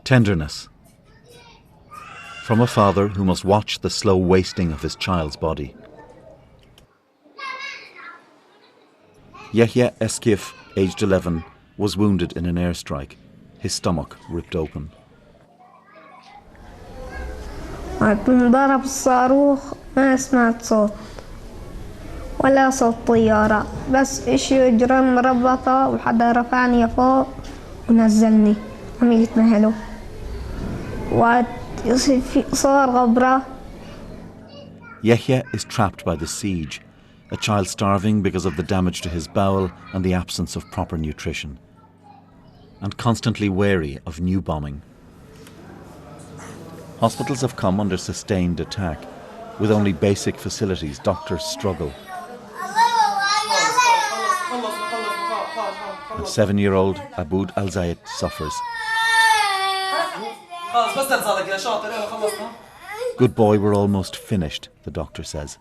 Tenderness. From a father who must watch the slow wasting of his child's body. Yahya Eskif, aged 11, was wounded in an airstrike, his stomach ripped open. ضرب الصاروخ ما سمعت صوت ولا صوت طيارة بس إشي جرن مربطة وحدا رفعني فوق ونزلني عم يتمهلوا وصار غبرة. Yahya is trapped by the siege, a child starving because of the damage to his bowel and the absence of proper nutrition, and constantly wary of new bombing. Hospitals have come under sustained attack. With only basic facilities, doctors struggle. And 7-year-old Aboud Al-Zayed suffers. Good boy, we're almost finished, the doctor says.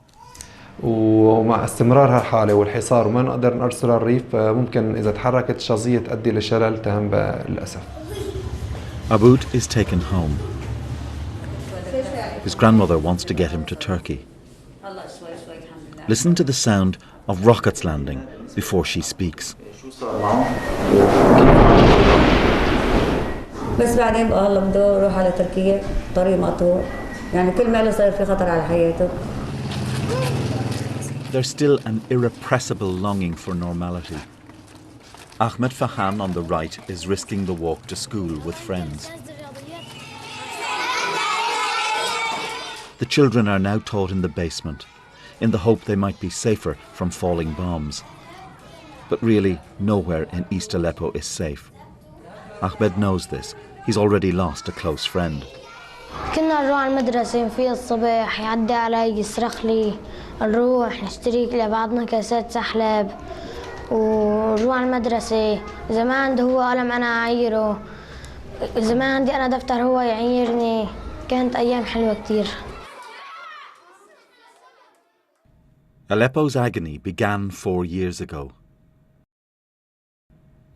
ومع استمرار هالحالة والحصار وما نقدر نرسل الريف ممكن إذا تحركت الشظية تؤدي لشلل تام للأسف. Aboud is taken home. His grandmother wants to get him to Turkey. Listen to the sound of rockets landing before she speaks. بس بعدين بقى هلا بده يروح على تركيا طريق مقطوع يعني كل ما له صار في خطر على حياته. There's still an irrepressible longing for normality. Ahmed Fahan on the right is risking the walk to school with friends. The children are now taught in the basement, in the hope they might be safer from falling bombs. But really, nowhere in East Aleppo is safe. Ahmed knows this. He's already lost a close friend. كنا نروح على المدرسة في الصبح يعدي علي يصرخ لي نروح نشتري لبعضنا كاسات سحلب ونروح على المدرسة. إذا ما عنده هو قلم أنا أعيره، إذا ما عندي أنا دفتر هو يعيرني. كانت أيام حلوة كتير. Aleppo's agony began 4 years ago,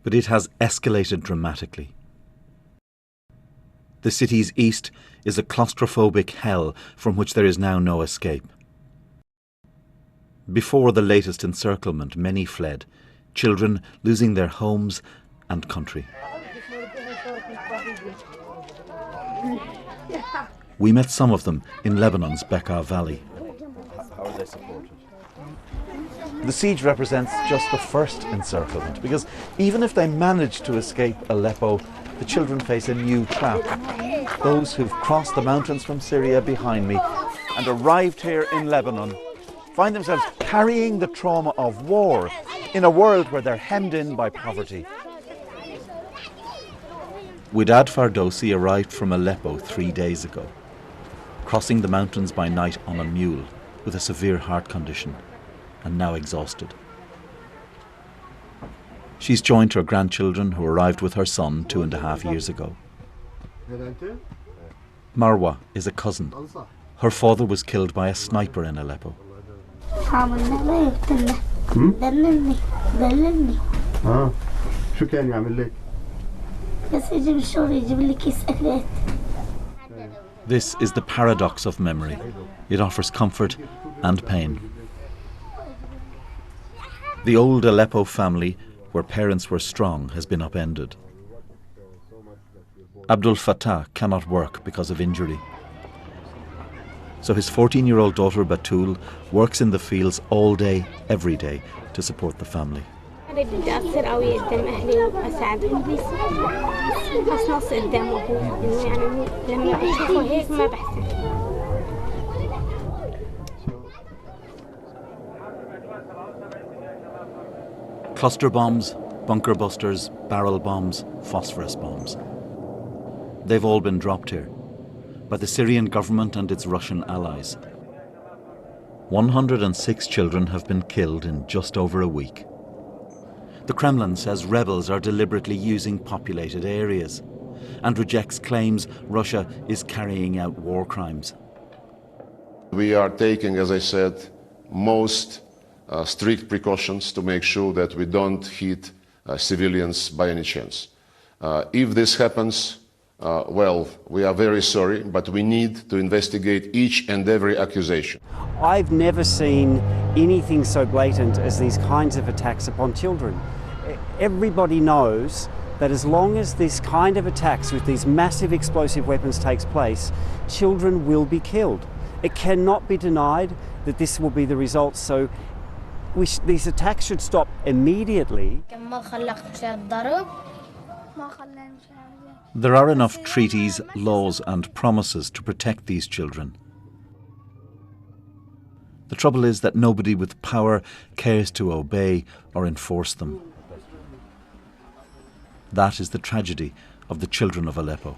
but it has escalated dramatically. The city's east is a claustrophobic hell from which there is now no escape. Before the latest encirclement, many fled, children losing their homes and country. We met some of them in Lebanon's Bekaa Valley. How are they supported? The siege represents just the first encirclement, because even if they manage to escape Aleppo, the children face a new trap. Those who've crossed the mountains from Syria behind me and arrived here in Lebanon find themselves carrying the trauma of war in a world where they're hemmed in by poverty. Widad Fardowsi arrived from Aleppo 3 days ago, crossing the mountains by night on a mule with a severe heart condition, and now exhausted. She's joined her grandchildren who arrived with her son 2.5 years ago. Marwa is a cousin. Her father was killed by a sniper in Aleppo. This is the paradox of memory. It offers comfort and pain. The old Aleppo family, where parents were strong, has been upended. Abdul Fattah cannot work because of injury. So his 14-year-old daughter Batul works in the fields all day, every day, to support the family. Cluster bombs, bunker busters, barrel bombs, phosphorus bombs. They've all been dropped here by the Syrian government and its Russian allies. 106 children have been killed in just over a week. The Kremlin says rebels are deliberately using populated areas and rejects claims Russia is carrying out war crimes. We are taking, as I said, most strict precautions to make sure that we don't hit civilians by any chance. If this happens, well, we are very sorry, but we need to investigate each and every accusation. I've never seen anything so blatant as these kinds of attacks upon children. Everybody knows that as long as this kind of attacks with these massive explosive weapons takes place, children will be killed. It cannot be denied that this will be the result, so these attacks should stop immediately. There are enough treaties, laws and promises to protect these children. The trouble is that nobody with power cares to obey or enforce them. That is the tragedy of the children of Aleppo.